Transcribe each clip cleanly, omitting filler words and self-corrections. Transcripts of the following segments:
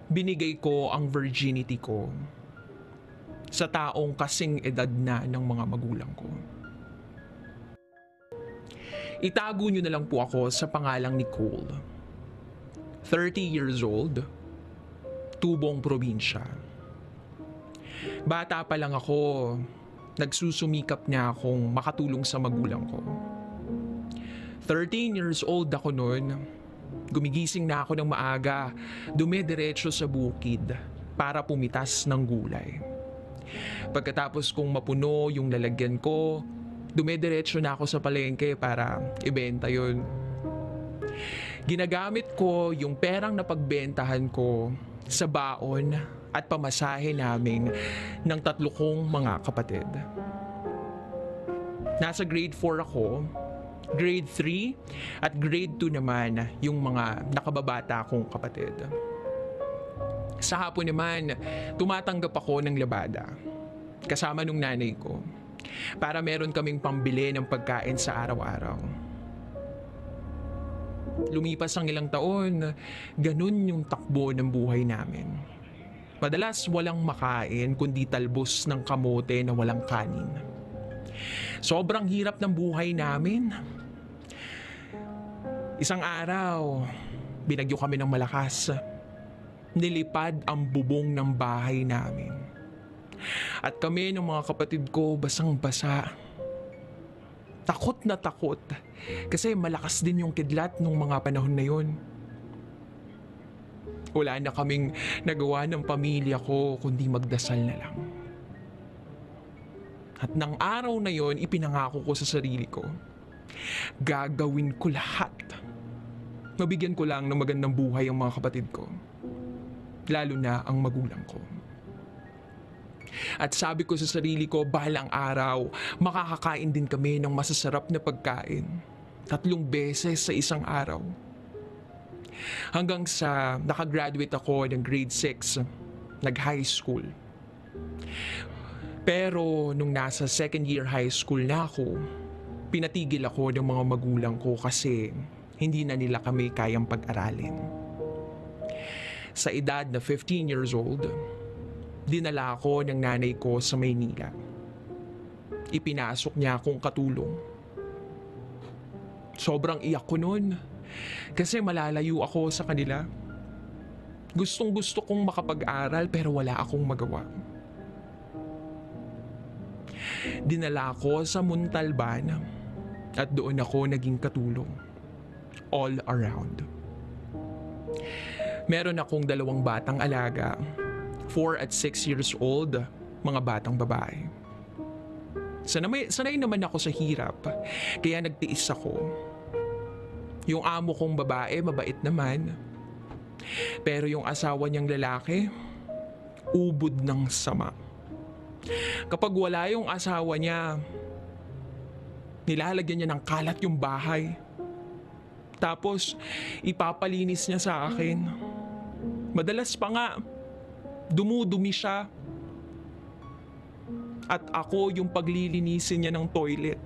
Binigay ko ang virginity ko sa taong kasing edad na ng mga magulang ko. Itago niyo na lang po ako sa pangalang Nicole. 30 years old, tubong probinsya. Bata pa lang ako, nagsusumikap na akong makatulong sa magulang ko. 13 years old ako noon, gumigising na ako ng maaga, dumidiretso sa bukid para pumitas ng gulay. Pagkatapos kong mapuno yung lalagyan ko, dumidiretso na ako sa palengke para ibenta yun. Ginagamit ko yung perang napagbentahan ko sa baon at pamasahe namin ng 3 kong mga kapatid. Nasa grade 4 ako, grade 3 at grade 2 naman yung mga nakababata kong kapatid. Sa hapon naman, tumatanggap ako ng labada kasama nung nanay ko para meron kaming pambili ng pagkain sa araw-araw. Lumipas ang ilang taon, ganun yung takbo ng buhay namin. Madalas walang makain kundi talbos ng kamote na walang kanin. Sobrang hirap ng buhay namin. Isang araw, binagyo kami ng malakas. Nilipad ang bubong ng bahay namin. At kami ng mga kapatid ko basang-basa. Takot na takot kasi malakas din yung kidlat nung mga panahon na yun. Wala na kaming nagawa ng pamilya ko kundi magdasal na lang. At ng araw na yon, ipinangako ko sa sarili ko, gagawin ko lahat. Mabigyan ko lang ng magandang buhay ang mga kapatid ko, lalo na ang magulang ko. At sabi ko sa sarili ko, balang araw, makakakain din kami ng masasarap na pagkain. 3 beses sa isang araw. Hanggang sa nakagraduate ako ng grade 6, nag-high school. Pero nung nasa 2nd year high school na ako, pinatigil ako ng mga magulang ko kasi hindi na nila kami kayang pag-aralin. Sa edad na 15 years old, dinala ako ng nanay ko sa Maynila. Ipinasok niya akong katulong. Sobrang iyak ko noon kasi malalayo ako sa kanila. Gustong gusto kong makapag-aral pero wala akong magawa. Dinala ako sa Muntalban at doon ako naging katulong. All around. Meron akong 2 batang alaga, 4 at 6 years old, mga batang babae. Sanay naman ako sa hirap, kaya nagtiis ako. Yung amo kong babae, mabait naman. Pero yung asawa niyang lalaki, ubod ng sama. Kapag wala yung asawa niya, nilalagyan niya ng kalat yung bahay. Tapos, ipapalinis niya sa akin. Madalas pa nga, dumudumi siya. At ako yung paglilinisin niya ng toilet.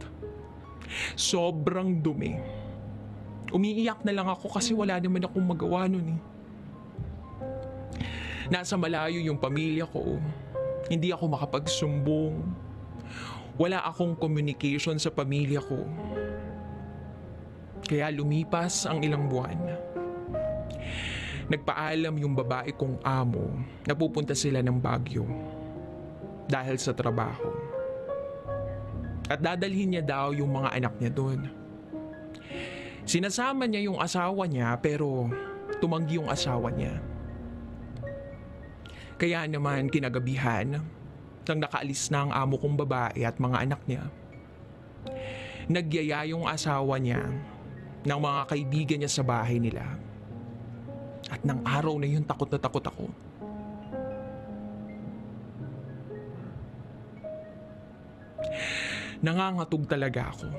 Sobrang dumi. Umiiyak na lang ako kasi wala naman akong magawa nun eh. Nasa malayo yung pamilya ko. Hindi ako makapagsumbong. Wala akong communication sa pamilya ko. Kaya lumipas ang ilang buwan. Nagpaalam yung babae kong amo na pupunta sila ng Baguio dahil sa trabaho. At dadalhin niya daw yung mga anak niya doon. Sinasama niya yung asawa niya pero tumanggi yung asawa niya. Kaya naman kinagabihan, nang nakaalis na ang amo kong babae at mga anak niya, nagyaya yung asawa niya ng mga kaibigan niya sa bahay nila. At ng araw na yun, takot na takot ako. Nangangatog talaga ako.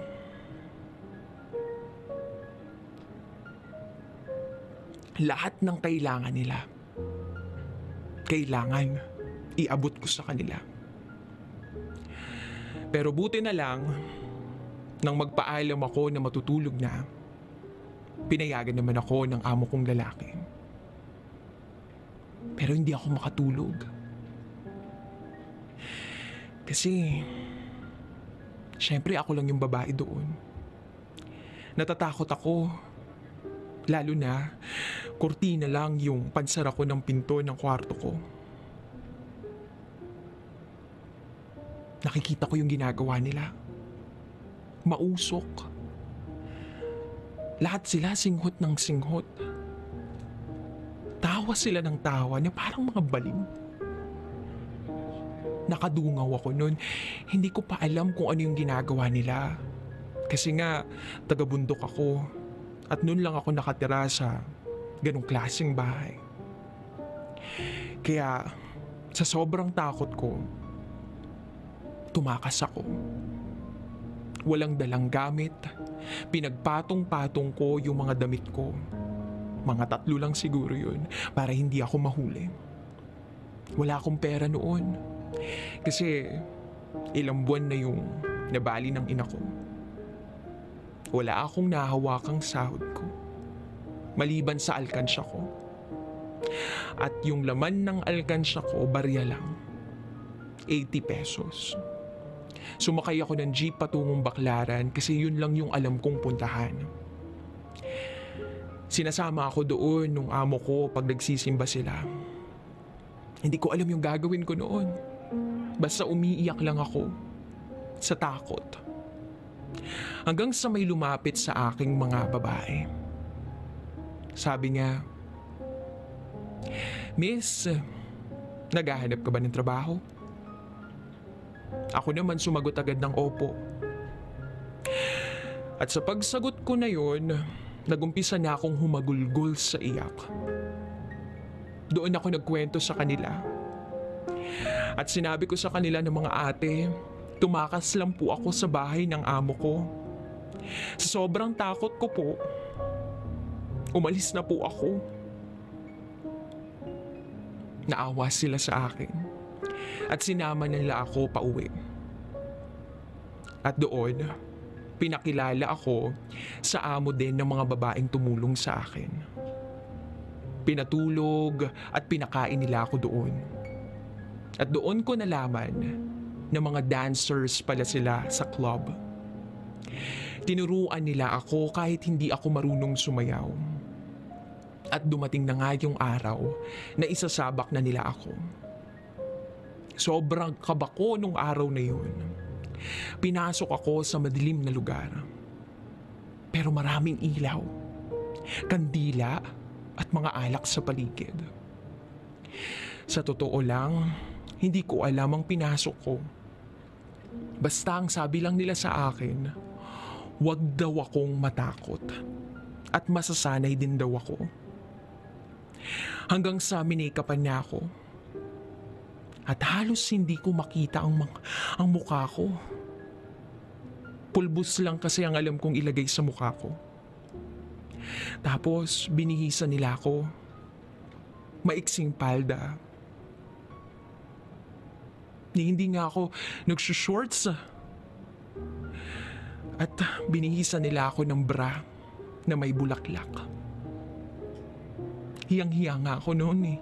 Lahat ng kailangan nila, kailangan iabot ko sa kanila. Pero buti na lang, nang magpaalam ako na matutulog na, pinayagan naman ako ng amo kong lalaki. Pero hindi ako makatulog. Kasi, syempre ako lang yung babae doon. Natatakot ako. Lalo na, kurtina lang yung pansara ko ng pinto ng kwarto ko. Nakikita ko yung ginagawa nila. Mausok. Lahat sila singhot ng singhot. Tawa sila ng tawa na parang mga baliw. Nakadungaw ako nun. Hindi ko pa alam kung ano yung ginagawa nila. Kasi nga, taga-bundok ako. At nun lang ako nakatira sa ganong klaseng bahay. Kaya, sa sobrang takot ko, tumakas ako. Walang dalang gamit. Pinagpatong-patong ko yung mga damit ko. Mga 3 lang siguro yun para hindi ako mahuli. Wala akong pera noon. Kasi ilang buwan na yung nabali ng ina ko. Wala akong nahawakang sahod ko. Maliban sa alkansya ko. At yung laman ng alkansya ko, barya lang. 80 pesos. Sumakay ako ng jeep patungong Baclaran kasi yun lang yung alam kong puntahan. Sinasama ako doon nung amo ko pag nagsisimba sila. Hindi ko alam yung gagawin ko noon. Basta umiiyak lang ako sa takot. Hanggang sa may lumapit sa aking mga babae. Sabi niya, "Miss, naghahanap ka ba ng trabaho?" Ako naman sumagot agad ng opo. At sa pagsagot ko na yun, nagumpisa na akong humagulgol sa iyak. Doon ako nagkwento sa kanila. At sinabi ko sa kanila ng mga ate, tumakas lang po ako sa bahay ng amo ko. Sa sobrang takot ko po, umalis na po ako. Naawa sila sa akin at sinama nila ako pauwi. At doon, pinakilala ako sa amo din ng mga babaeng tumulong sa akin. Pinatulog at pinakain nila ako doon. At doon ko nalaman na mga dancers pala sila sa club. Tinuruan nila ako kahit hindi ako marunong sumayaw. At dumating na nga yung araw na isasabak na nila ako. Sobrang kaba ko nung araw na yun. Pinasok ako sa madilim na lugar. Pero maraming ilaw, kandila at mga alak sa paligid. Sa totoo lang, hindi ko alam ang pinasok ko. Basta ang sabi lang nila sa akin, wag daw akong matakot at masasanay din daw ako. Hanggang sa minikapan niya ako. At halos hindi ko makita ang mukha ko. Pulbos lang kasi ang alam kong ilagay sa mukha ko. Tapos binihisan nila ako. Maiksing palda. Hindi nga ako nagsushorts. At binihisan nila ako ng bra na may bulaklak. Hiyang-hiya nga ako noon eh.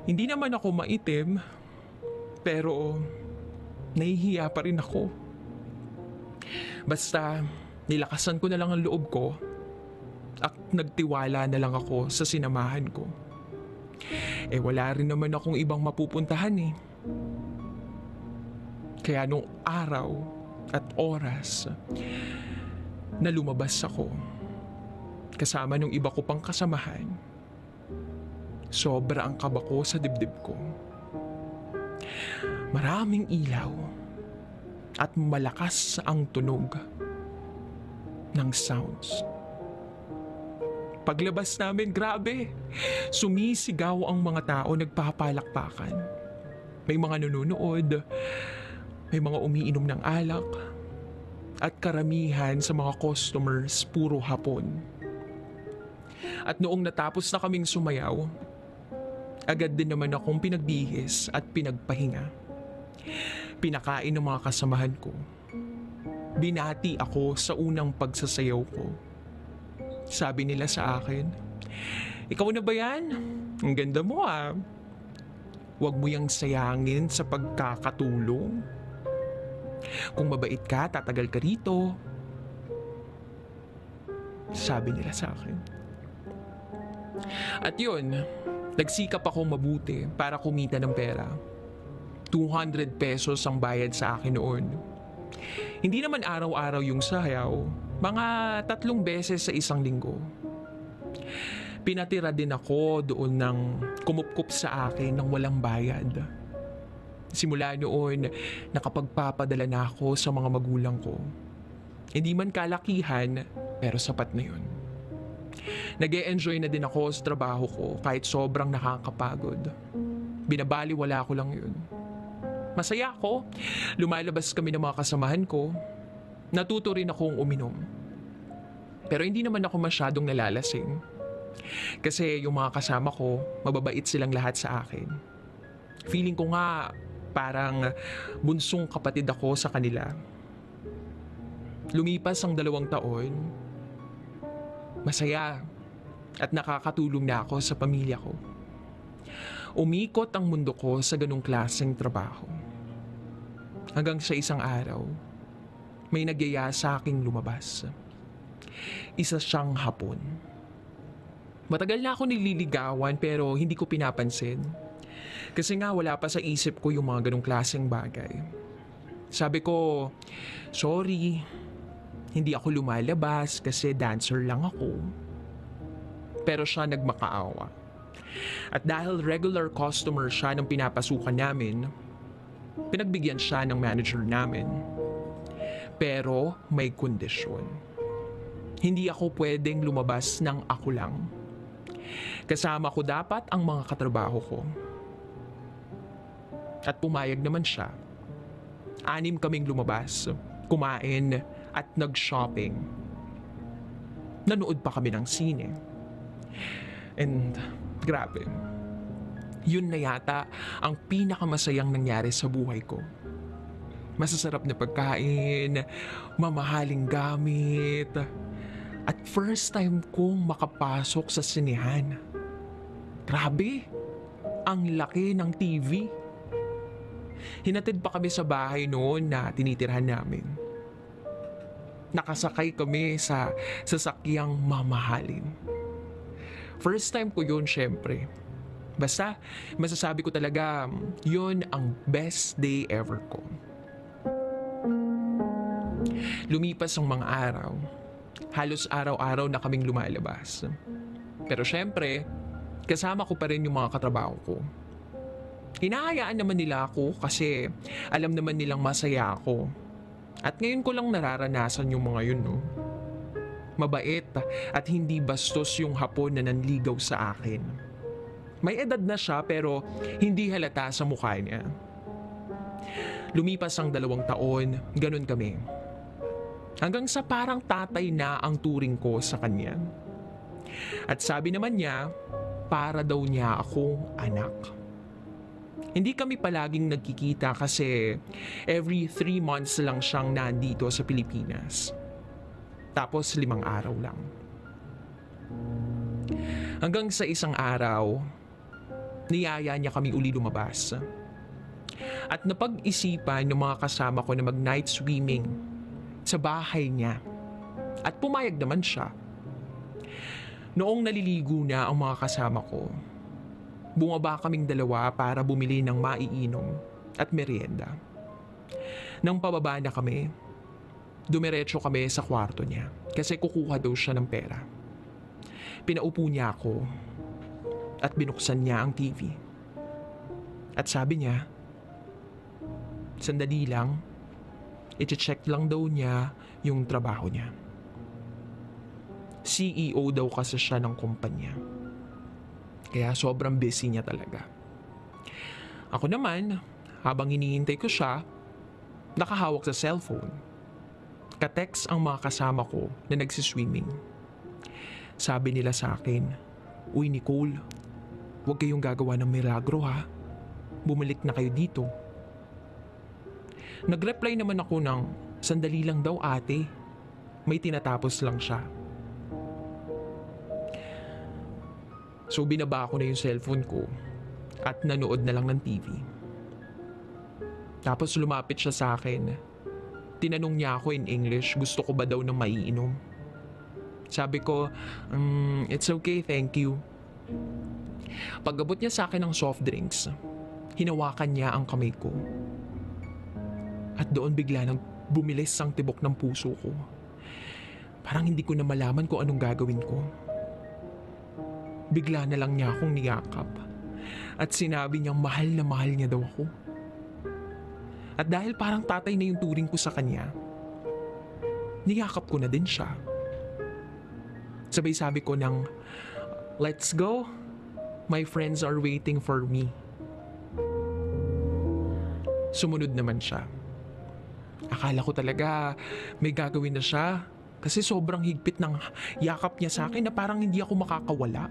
Hindi naman ako maitim, pero nahihiya pa rin ako. Basta nilakasan ko na lang ang loob ko at nagtiwala na lang ako sa sinamahan ko. Wala rin naman akong ibang mapupuntahan eh. Kaya nung araw at oras na lumabas ako, kasama nung iba ko pang kasamahan, sobra ang kaba ko sa dibdib ko. Maraming ilaw at malakas ang tunog ng sounds. Paglabas namin, grabe, sumisigaw ang mga tao, nagpapalakpakan. May mga nanonood, may mga umiinom ng alak, at karamihan sa mga customers puro Hapon. At noong natapos na kaming sumayaw, agad din naman akong pinagbihis at pinagpahinga. Pinakain ng mga kasamahan ko. Binati ako sa unang pagsasayaw ko. Sabi nila sa akin, Ikaw na ba yan? Ang ganda mo ah. Huwag mo yang sayangin sa pagkakatulong. Kung mabait ka, tatagal ka rito. Sabi nila sa akin. At yun, nagsikap ako mabuti para kumita ng pera. 200 pesos ang bayad sa akin noon. Hindi naman araw-araw yung sayaw, mga 3 beses sa isang linggo. Pinatira din ako doon ng kumupkup sa akin ng walang bayad. Simula noon, nakapagpapadala na ako sa mga magulang ko. Hindi man kalakihan, pero sapat na yun. Nag-e-enjoy na din ako sa trabaho ko kahit sobrang nakakapagod. Binabaliwala ko lang yun. Masaya ako. Lumalabas kami ng mga kasamahan ko. Natuto rin akong uminom. Pero hindi naman ako masyadong nalalasing. Kasi yung mga kasama ko, mababait silang lahat sa akin. Feeling ko nga parang bunsong kapatid ako sa kanila. Lumipas ang 2 taon, masaya at nakakatulong na ako sa pamilya ko. Umikot ang mundo ko sa ganong klaseng trabaho. Hanggang sa isang araw, may nagyaya sa aking lumabas. Isa siyang hapon. Matagal na ako nililigawan pero hindi ko pinapansin. Kasi nga wala pa sa isip ko yung mga ganong klaseng bagay. Sabi ko, sorry, hindi ako lumalabas kasi dancer lang ako. Pero siya nagmakaawa. At dahil regular customer siya ng pinapasukan namin, pinagbigyan siya ng manager namin. Pero may kondisyon. Hindi ako pwedeng lumabas ng ako lang. Kasama ko dapat ang mga katrabaho ko. At pumayag naman siya. 6 kaming lumabas, kumain at nag-shopping. Nanood pa kami ng sine. And grabe, yun na yata ang pinakamasayang nangyari sa buhay ko. Masasarap na pagkain, mamahaling gamit, at first time kong makapasok sa sinehan. Grabe, ang laki ng TV. Hinatid pa kami sa bahay noon na tinitirhan namin. Nakasakay kami sa sasakyang mamahalin. First time ko yun, syempre. Basta, masasabi ko talaga, yun ang best day ever ko. Lumipas ang mga araw. Halos araw-araw na kaming lumalabas. Pero syempre, kasama ko pa rin yung mga katrabaho ko. Hinahayaan naman nila ako kasi alam naman nilang masaya ako. At ngayon ko lang nararanasan yung mga yun, no? Mabait at hindi bastos yung hapon na nanligaw sa akin. May edad na siya pero hindi halata sa mukha niya. Lumipas ang 2 taon, ganun kami. Hanggang sa parang tatay na ang turing ko sa kanya. At sabi naman niya, para daw niya akong anak. Hindi kami palaging nagkikita kasi every 3 months lang siyang nandito sa Pilipinas. Tapos 5 araw lang. Hanggang sa isang araw, niyaya niya kami uli lumabas. At napag-isipan ng mga kasama ko na mag-night swimming sa bahay niya. At pumayag naman siya. Noong naliligo na ang mga kasama ko, bumaba kaming 2 para bumili ng maiinom at merienda. Nang pababa na kami, dumiretso kami sa kwarto niya kasi kukuha daw siya ng pera. Pinaupo niya ako at binuksan niya ang TV. At sabi niya, sandali lang, i-check lang daw niya yung trabaho niya. CEO daw kasi siya ng kumpanya. Kaya sobrang busy niya talaga. Ako naman, habang hinihintay ko siya, nakahawak sa cellphone. Ka-text ang mga kasama ko na nagsiswimming. Sabi nila sa akin, "Uy Nicole, huwag kayong gagawa ng milagro ha. Bumalik na kayo dito." Nag-reply naman ako ng, "Sandali lang daw ate. May tinatapos lang siya." So binaba ko na yung cellphone ko at nanood na lang ng TV. Tapos lumapit siya sa akin. Tinanong niya ako in English, gusto ko ba daw ng maiinom. Sabi ko, it's okay, thank you. Pag-abot niya sa akin ng soft drinks, hinawakan niya ang kamay ko. At doon bigla nang bumilis ang tibok ng puso ko. Parang hindi ko na malaman kung anong gagawin ko. Bigla na lang niya akong niyakap at sinabi niyang mahal na mahal niya daw ako. At dahil parang tatay na yung turing ko sa kanya, niyakap ko na din siya. Sabay sabi ko ng, let's go, my friends are waiting for me. Sumunod naman siya. Akala ko talaga may gagawin na siya kasi sobrang higpit ng yakap niya sa akin na parang hindi ako makakawala.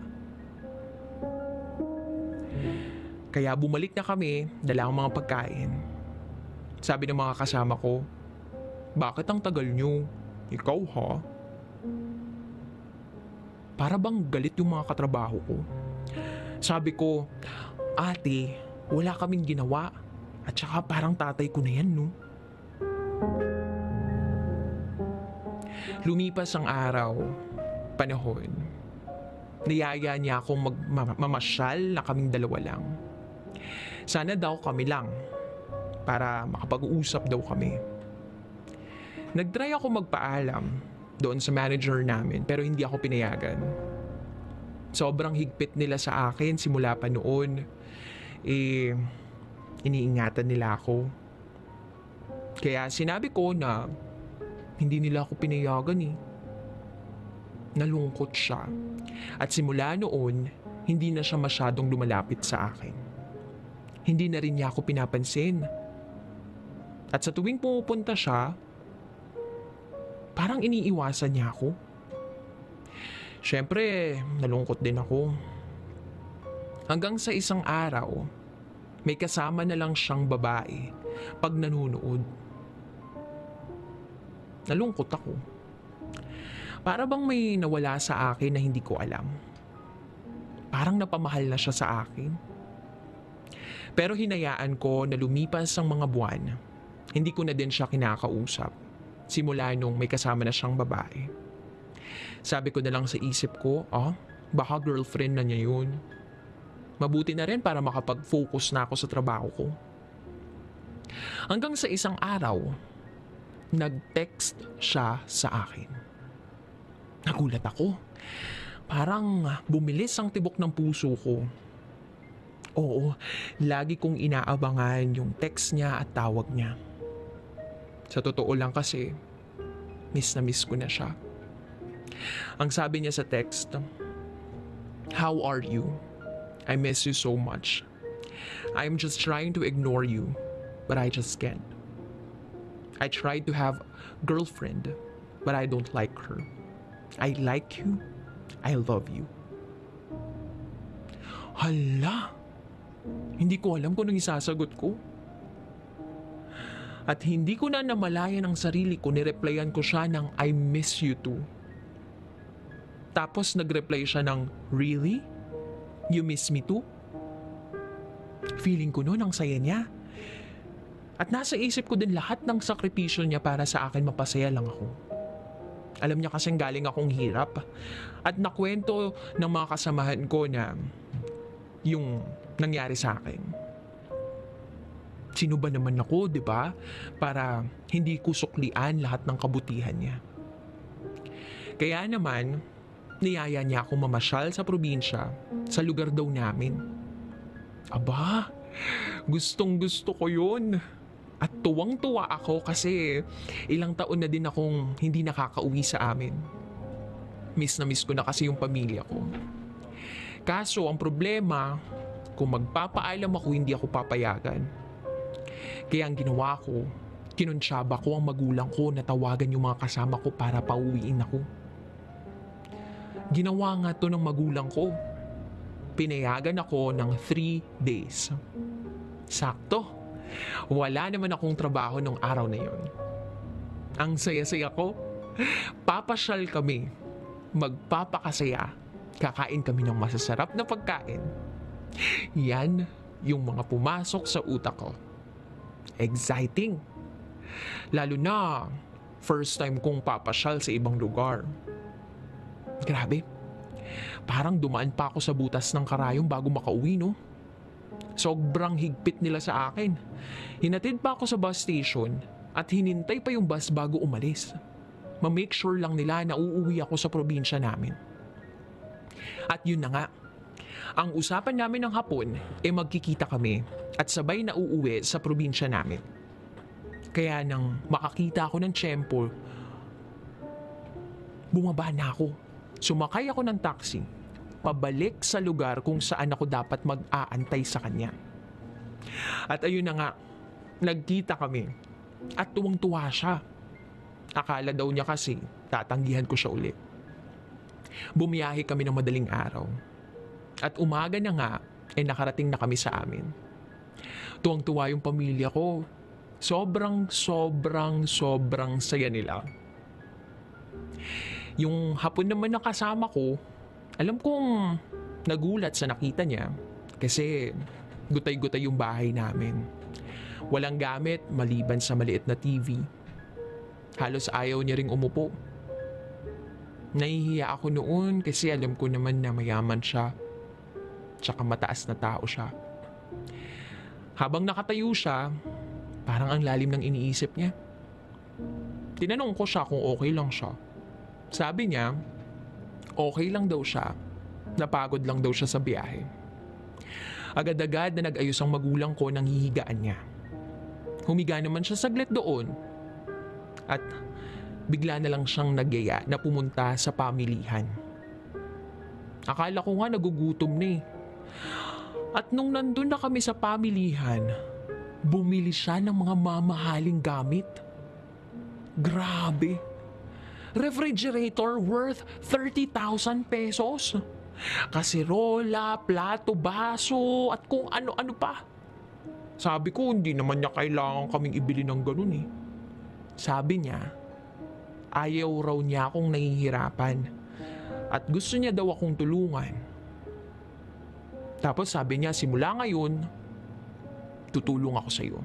Kaya bumalik na kami, dala ang mga pagkain. Sabi ng mga kasama ko, bakit ang tagal niyo? Ikaw ha? Para bang galit yung mga katrabaho ko. Sabi ko, ate, wala kaming ginawa. At saka parang tatay ko na yan, no? Lumipas ang araw, panahon. Niyaya niya akong mamasyal na kaming dalawa lang. Sana daw kami lang para makapag-uusap daw kami. Nagtry ako magpaalam doon sa manager namin pero hindi ako pinayagan. Sobrang higpit nila sa akin simula pa noon. Iniingatan nila ako. Kaya sinabi ko na hindi nila ako pinayagan eh. Nalungkot siya. At simula noon, hindi na siya masyadong lumalapit sa akin. Hindi na rin niya ako pinapansin. At sa tuwing pumupunta siya, parang iniiwasan niya ako. Siyempre, nalungkot din ako. Hanggang sa isang araw, may kasama na lang siyang babae pag nanunood. Nalungkot ako. Para bang may nawala sa akin na hindi ko alam. Parang napamahal na siya sa akin. Pero hinayaan ko na lumipas ang mga buwan. Hindi ko na din siya kinakausap. Simula nung may kasama na siyang babae. Sabi ko na lang sa isip ko, baka girlfriend na niya yun. Mabuti na rin para makapag-focus na ako sa trabaho ko. Hanggang sa isang araw, nag-text siya sa akin. Nagulat ako. Parang bumilis ang tibok ng puso ko. Oo, lagi kong inaabangan yung text niya at tawag niya. Sa totoo lang kasi, miss na miss ko na siya. Ang sabi niya sa text, "How are you? I miss you so much. I'm just trying to ignore you, but I just can't. I tried to have girlfriend, but I don't like her. I like you. I love you." Hala! Hindi ko alam kung anong isasagot ko. At hindi ko na namalayan ang sarili ko, nireplyan ko siya ng I miss you too. Tapos nagreply siya ng really? You miss me too? Feeling ko noon ang saya niya. At nasa isip ko din lahat ng sakripisyo niya para sa akin mapasaya lang ako. Alam niya kasing galing akong hirap. At nakwento ng mga kasamahan ko na yung nangyari sa akin. Sino ba naman ako, di ba? Para hindi ko suklian lahat ng kabutihan niya. Kaya naman, niyaya niya akong mamasyal sa probinsya, sa lugar daw namin. Aba, gustong gusto ko yun. At tuwang-tuwa ako kasi ilang taon na din akong hindi nakakauwi sa amin. Miss na miss ko na kasi yung pamilya ko. Kaso ang problema, kung magpapaalam ako hindi ako papayagan. Kaya ang ginawa ko, kinunsyaba ko ang magulang ko na tawagan yung mga kasama ko para pauwiin ako. Ginawa nga to ng magulang ko. Pinayagan ako ng 3 days. Sakto. Wala naman akong trabaho nung araw na yon. Ang saya-saya ko. Papasyal kami. Magpapakasaya. Kakain kami ng masasarap na pagkain. Yan yung mga pumasok sa utak ko. Exciting. Lalo na first time kong papasyal sa ibang lugar. Grabe. Parang dumaan pa ako sa butas ng karayom bago makauwi, no? Sobrang higpit nila sa akin. Hinatid pa ako sa bus station at hinintay pa yung bus bago umalis. Ma-make sure lang nila na uuwi ako sa probinsya namin. At yun na nga. Ang usapan namin ng hapon magkikita kami at sabay na uuwi sa probinsya namin. Kaya nang makakita ako ng tiyempo, bumaba na ako. Sumakay ako ng taxi, pabalik sa lugar kung saan ako dapat mag-aantay sa kanya. At ayun na nga, nagkita kami at tuwang-tuwa siya. Akala daw niya kasi tatanggihan ko siya ulit. Bumiyahe kami ng madaling araw. At umaga na nga, nakarating na kami sa amin. Tuwang-tuwa yung pamilya ko. Sobrang saya nila. Yung hapon naman na kasama ko, alam kong nagulat sa nakita niya kasi gutay-gutay yung bahay namin. Walang gamit maliban sa maliit na TV. Halos ayaw niya ring umupo. Nahihiya ako noon kasi alam ko naman na mayaman siya. Tsaka mataas na tao siya. Habang nakatayo siya, parang ang lalim ng iniisip niya. Tinanong ko siya kung okay lang siya. Sabi niya, okay lang daw siya. Napagod lang daw siya sa biyahe. Agad-agad na nag-ayos ang magulang ko ng hihigaan niya. Humiga naman siya saglit doon. At bigla na lang siyang nagyaya na pumunta sa pamilihan. Akala ko nga nagugutom na eh. At nung nandun na kami sa pamilihan, bumili siya ng mga mamahaling gamit. Grabe. Refrigerator worth 30,000 pesos. Kasirola, plato, baso, at kung ano-ano pa. Sabi ko, hindi naman niya kailangan kaming ibili ng ganun eh. Sabi niya, ayaw raw niya akong nahihirapan at gusto niya daw akong tulungan. Tapos sabi niya, simula ngayon, tutulong ako sa iyo.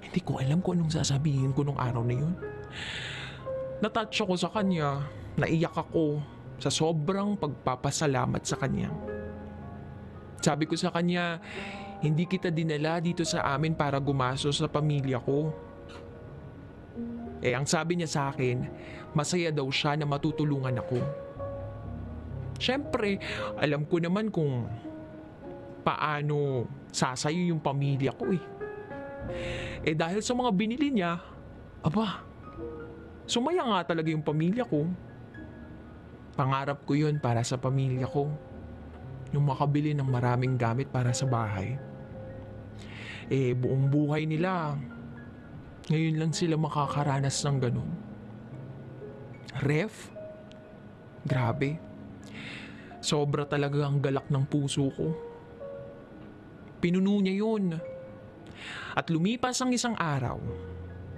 Hindi ko alam kung anong sasabihin ko nung araw na yun. Natouch ako sa kanya, naiyak ako sa sobrang pagpapasalamat sa kanya. Sabi ko sa kanya, hindi kita dinala dito sa amin para gumastos sa pamilya ko. Ang sabi niya sa akin, masaya daw siya na matutulungan ako. Siyempre, alam ko naman kung paano sasayo yung pamilya ko eh. Dahil sa mga binili niya, sumaya nga talaga yung pamilya ko. Pangarap ko yun para sa pamilya ko. Yung makabili ng maraming gamit para sa bahay. Buong buhay nila, ngayon lang sila makakaranas ng ganun. Ref? Grabe. Sobra talaga ang galak ng puso ko. Pinuno niya yun. At lumipas ang isang araw,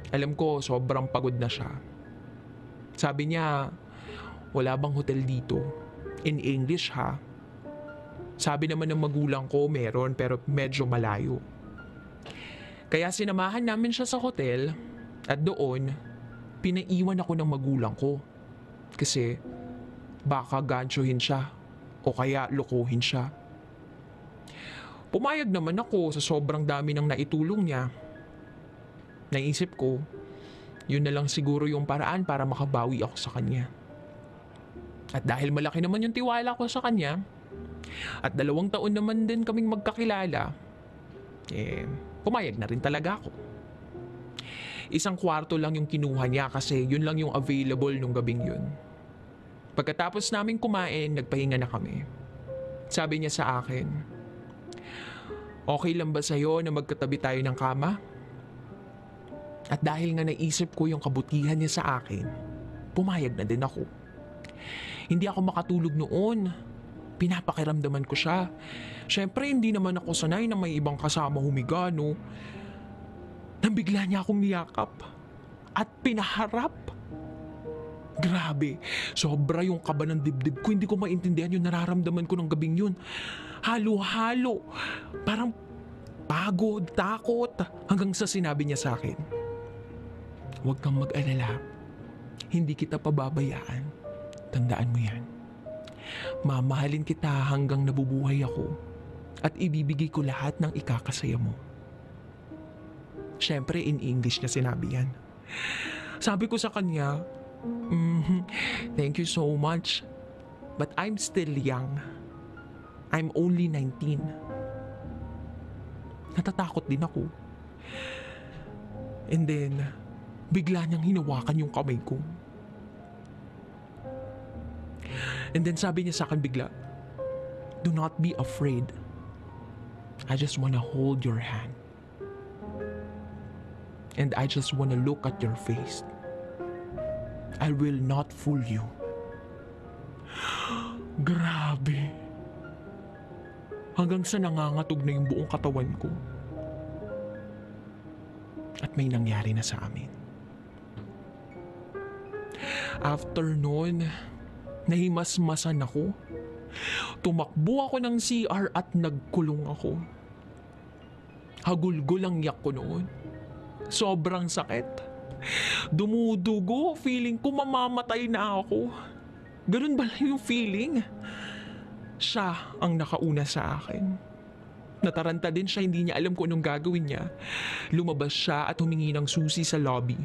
alam ko sobrang pagod na siya. Sabi niya, wala bang hotel dito? In English ha? Sabi naman ng magulang ko meron pero medyo malayo. Kaya sinamahan namin siya sa hotel at doon, pinaiwan ako ng magulang ko. Kasi baka ganchohin siya o kaya lukuhin siya. Pumayag naman ako sa sobrang dami ng naitulong niya. Naisip ko, yun na lang siguro yung paraan para makabawi ako sa kanya. At dahil malaki naman yung tiwala ko sa kanya, at 2 taon naman din kaming magkakilala, pumayag na rin talaga ako. 1 kwarto lang yung kinuha niya kasi yun lang yung available nung gabing yun. Pagkatapos namin kumain, nagpahinga na kami. Sabi niya sa akin, okay lang ba sa'yo na magkatabi tayo ng kama? At dahil nga naisip ko yung kabutihan niya sa akin, pumayag na din ako. Hindi ako makatulog noon. Pinapakiramdaman ko siya. Siyempre hindi naman ako sanay na may ibang kasama humiga, no? Nang bigla niya akong niyakap at pinaharap. Grabe, sobra yung kaba ng dibdib ko. Hindi ko maintindihan yung nararamdaman ko ng gabing yun. Halo-halo. Parang pagod, takot. Hanggang sa sinabi niya sa akin, "Huwag kang mag-alala. Hindi kita pababayaan. Tandaan mo yan. Mamahalin kita hanggang nabubuhay ako at ibibigay ko lahat ng ikakasaya mo." Siyempre in English niya sinabi yan. Sabi ko sa kanya, "Thank you so much. But I'm still young. I'm only 19. Natatakot din ako." And then, bigla niyang hinawakan yung kamay ko. And then sabi niya sa akin bigla, "Do not be afraid. I just wanna hold your hand. And I just wanna look at your face. I will not fool you." Grabe. Hanggang sa nangangatog na yung buong katawan ko. At may nangyari na sa amin. After noon, nahimasmasan ako. Tumakbo ako ng CR at nagkulong ako. Hagulgol ang yak ko noon. Sobrang sakit. Dumudugo, feeling ko mamamatay na ako. Ganun ba lang yung feeling? Siya ang nakauna sa akin. Nataranta din siya, hindi niya alam kung anong gagawin niya. Lumabas siya at humingi ng susi sa lobby.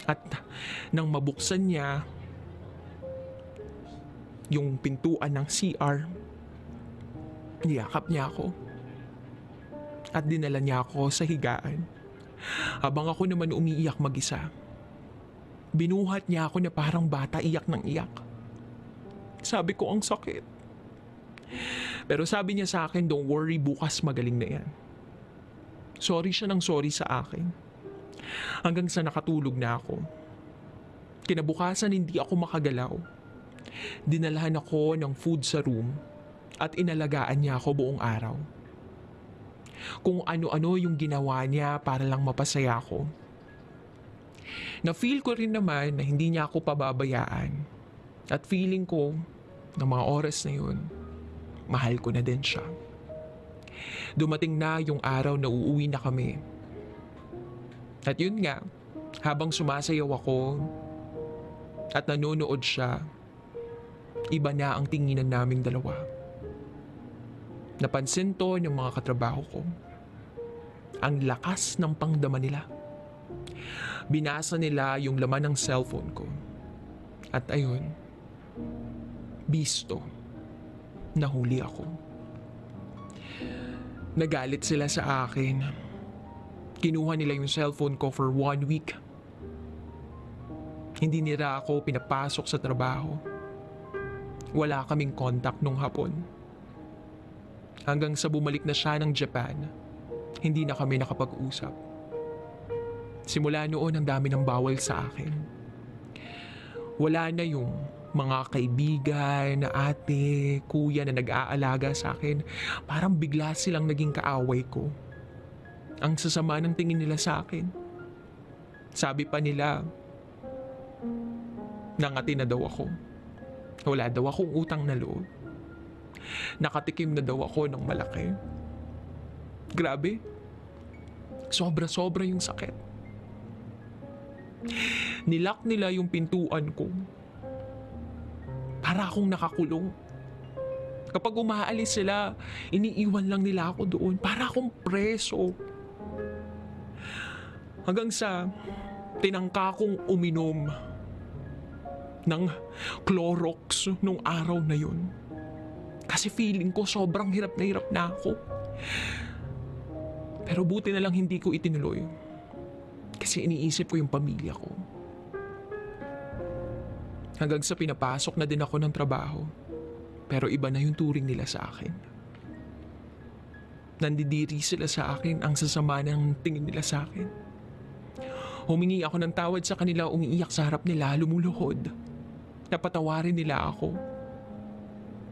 At nang mabuksan niya yung pintuan ng CR, niyakap niya ako. At dinala niya ako sa higaan. Habang ako naman umiiyak mag-isa. Binuhat niya ako na parang bata, iyak ng iyak. Sabi ko, ang sakit. Pero sabi niya sa akin, "Don't worry, bukas magaling na yan." Sorry siya ng sorry sa akin. Hanggang sa nakatulog na ako. Kinabukasan hindi ako makagalaw. Dinalahan ako ng food sa room at inalagaan niya ako buong araw. Kung ano-ano yung ginawa niya para lang mapasaya ako. Na-feel ko rin naman na hindi niya ako pababayaan. At feeling ko, ng mga oras na yun, mahal ko na din siya. Dumating na yung araw na uuwi na kami. At yun nga, habang sumasayaw ako at nanonood siya, iba na ang tinginan naming dalawa. Napansin to ng mga katrabaho ko. Ang lakas ng pangdama nila. Binasa nila yung laman ng cellphone ko. At ayun, bisto, nahuli ako. Nagalit sila sa akin. Kinuha nila yung cellphone ko for 1 week. Hindi nila ako pinapasok sa trabaho. Wala kaming contact nung hapon. Hanggang sa bumalik na siya ng Japan, hindi na kami nakapag-usap. Simula noon ang dami ng bawal sa akin. Wala na yung mga kaibigan, ate, kuya na nag-aalaga sa akin. Parang bigla silang naging kaaway ko. Ang sasama ng tingin nila sa akin. Sabi pa nila, nangati na daw ako. Wala daw akong utang na loob. Nakatikim na daw ako ng malaki. Grabe. Sobra-sobra yung sakit. Nilak nila yung pintuan ko. Para akong nakakulong. Kapag umaalis sila, iniiwan lang nila ako doon. Para akong preso. Hanggang sa tinangka kong uminom ng Clorox nung araw na yun. Kasi feeling ko sobrang hirap na ako. Pero buti na lang hindi ko itinuloy. Kasi iniisip ko yung pamilya ko. Hanggang sa pinapasok na din ako ng trabaho. Pero iba na yung turing nila sa akin. Nandidiri sila sa akin, ang sasama ng tingin nila sa akin. Humingi ako ng tawad sa kanila, umiiyak sa harap nila, lumuluhod. Napatawarin nila ako.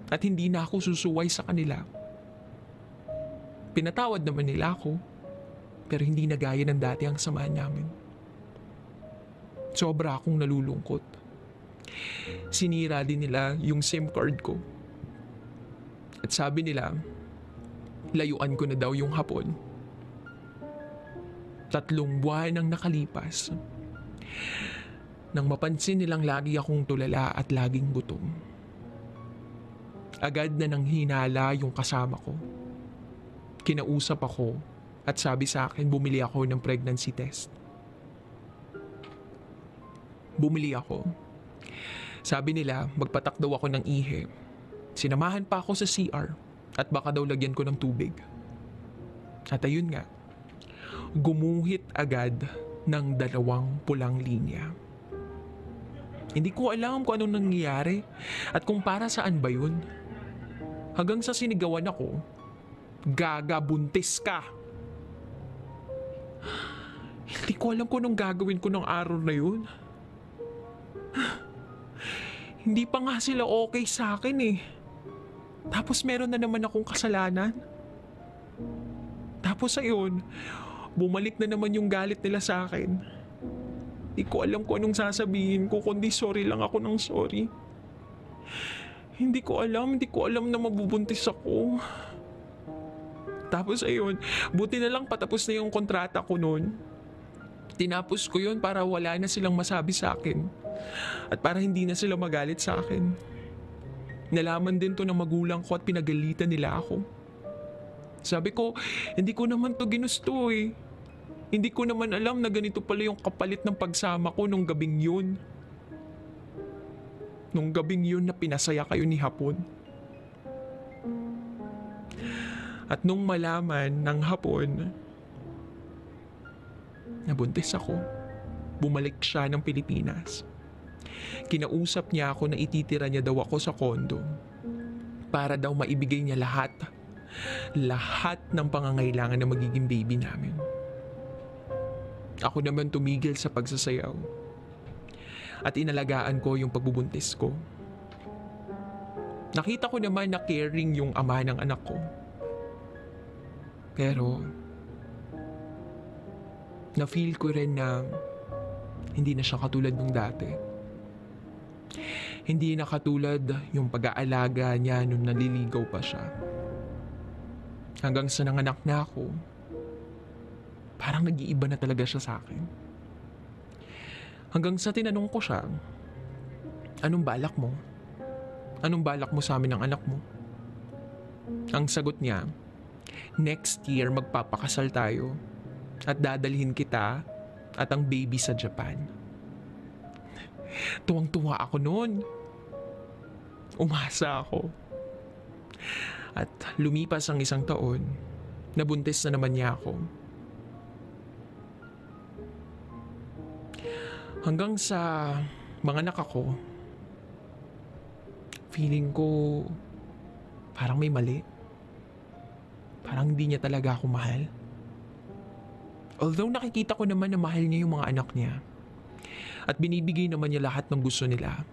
At hindi na ako susuway sa kanila. Pinatawad naman nila ako, pero hindi na gaya ng dati ang samahan namin. Sobra akong nalulungkot. Sinira din nila yung SIM card ko. At sabi nila, layuan ko na daw yung hapon. 3 buwan ang nakalipas. Nang mapansin nilang lagi akong tulala at laging gutom. Agad na nang hinala yung kasama ko. Kinausap ako at sabi sa akin bumili ako ng pregnancy test. Bumili ako. Sabi nila magpatak daw ako ng ihi. Sinamahan pa ako sa CR at baka daw lagyan ko ng tubig. At ayun nga, gumuhit agad ng 2 pulang linya. Hindi ko alam kung anong nangyayari at kung para saan ba yun. Hanggang sa sinigawan ako, "Gaga, buntis ka!" Hindi ko alam kung anong gagawin ko ng araw na yun. Hindi pa nga sila okay sa akin eh. Tapos meron na naman akong kasalanan. Tapos ayun, bumalik na naman yung galit nila sa akin. Hindi ko alam kung anong sasabihin ko kundi sorry lang ako ng sorry. Hindi ko alam na mabubuntis ako. Tapos ayun, buti na lang patapos na yung kontrata ko noon. Tinapos ko yun para wala na silang masabi sa akin. At para hindi na sila magalit sa akin. Nalaman din to ng magulang ko at pinagalitan nila ako. Sabi ko, hindi ko naman to ginusto eh. Hindi ko naman alam na ganito pala yung kapalit ng pagsama ko nung gabing yun. Nung gabing yun na pinasaya kayo ni Hapon. At nung malaman ng Hapon, nabuntis ako. Bumalik siya ng Pilipinas. Kinausap niya ako na ititira niya daw ako sa kondo para daw maibigay niya lahat ng pangangailangan na magiging baby namin. Ako naman tumigil sa pagsasayaw at inalagaan ko yung pagbubuntis ko. Nakita ko naman na caring yung ama ng anak ko. Pero na-feel ko rin na hindi na siya katulad nung dati. Hindi na katulad yung pag-aalaga niya nung naliligaw pa siya. Hanggang sa nanganak na ako, parang nag-iiba na talaga siya sa akin. Hanggang sa tinanong ko siya, "Anong balak mo? Anong balak mo sa amin ng anak mo?" Ang sagot niya, "Next year magpapakasal tayo at dadalhin kita at ang baby sa Japan." Tuwang-tuwa ako noon. Umasa ako. At lumipas ang 1 taon, nabuntis na naman niya ako. Hanggang sa manganak ako, feeling ko parang may mali. Parang hindi niya talaga ako mahal. Although nakikita ko naman na mahal niya yung mga anak niya. At binibigay naman niya lahat ng gusto nila.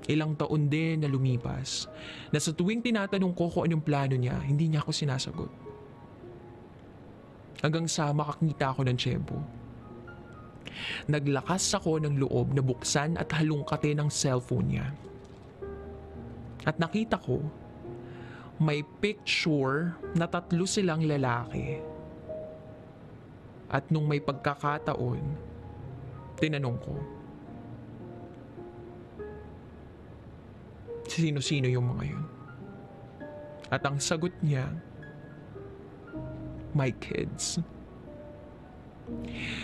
Ilang taon din na lumipas na sa tuwing tinatanong ko kung anong plano niya, hindi niya ako sinasagot. Hanggang sa makakita ako ng tiyempo. Naglakas ako ng loob na buksan at halungkatin ang cellphone niya. At nakita ko, may picture na 3 silang lalaki. At nung may pagkakataon, tinanong ko, sino-sino yung mga yun? At ang sagot niya, "My kids."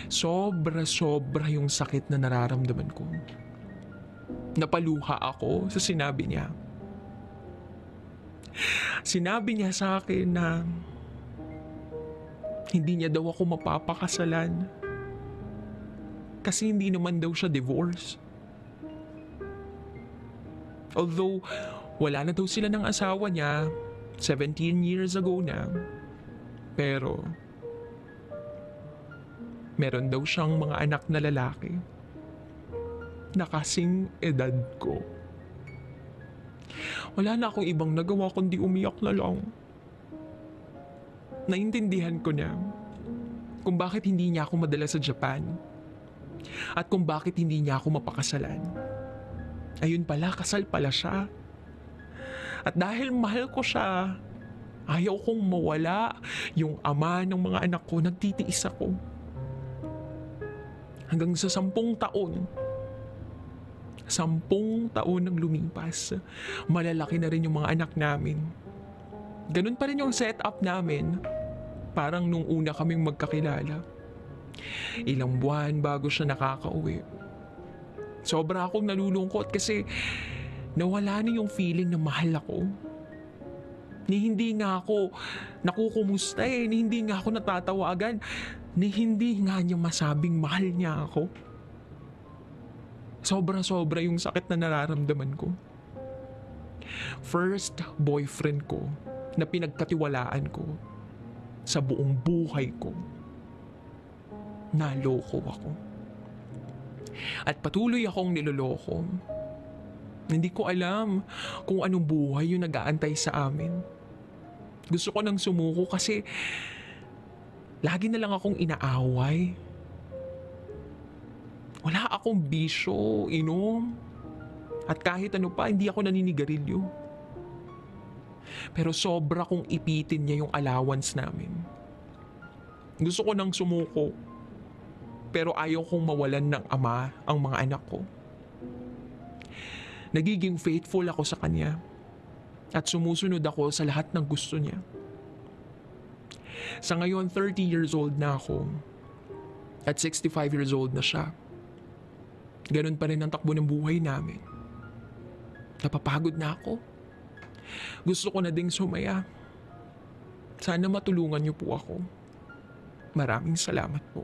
Sobra-sobra yung sakit na nararamdaman ko. Napaluha ako sa sinabi niya. Sinabi niya sa akin na hindi niya daw ako mapapakasalan kasi hindi naman daw siya divorce. Although wala na daw sila ng asawa niya 17 years ago na, pero meron daw siyang mga anak na lalaki na kasing edad ko. Wala na akong ibang nagawa kundi umiyak na lang. Naintindihan ko na kung bakit hindi niya ako madala sa Japan at kung bakit hindi niya ako mapakasalan. Ayun pala, kasal pala siya. At dahil mahal ko siya, ayaw kong mawala yung ama ng mga anak ko. Nagtitiis ako. Hanggang sa 10 taon. 10 taon nang lumipas. Malalaki na rin yung mga anak namin. Ganun pa rin yung setup namin. Parang nung una kaming magkakilala. Ilang buwan bago siya nakakauwi. Sobra akong nalulungkot kasi nawala na yung feeling na mahal ako. Ni hindi nga ako nakukumusta ni hindi nga ako natatawagan, ni hindi nga niya masabing mahal niya ako. Sobra-sobra yung sakit na nararamdaman ko. First boyfriend ko na pinagkatiwalaan ko sa buong buhay ko. Naloko ako. At patuloy akong niloloko. Hindi ko alam kung anong buhay yung nag-aantay sa amin. Gusto ko nang sumuko kasi lagi na lang akong inaaway. Wala akong bisyo, inom. At kahit ano pa, hindi ako naninigarilyo. Pero sobra kong ipitin niya yung allowance namin. Gusto ko nang sumuko. Pero ayaw kong mawalan ng ama ang mga anak ko. Nagiging faithful ako sa kanya at sumusunod ako sa lahat ng gusto niya. Sa ngayon, 30 years old na ako at 65 years old na siya. Ganun pa rin ang takbo ng buhay namin. Napapagod na ako. Gusto ko na ding sumaya. Sana matulungan niyo po ako. Maraming salamat po.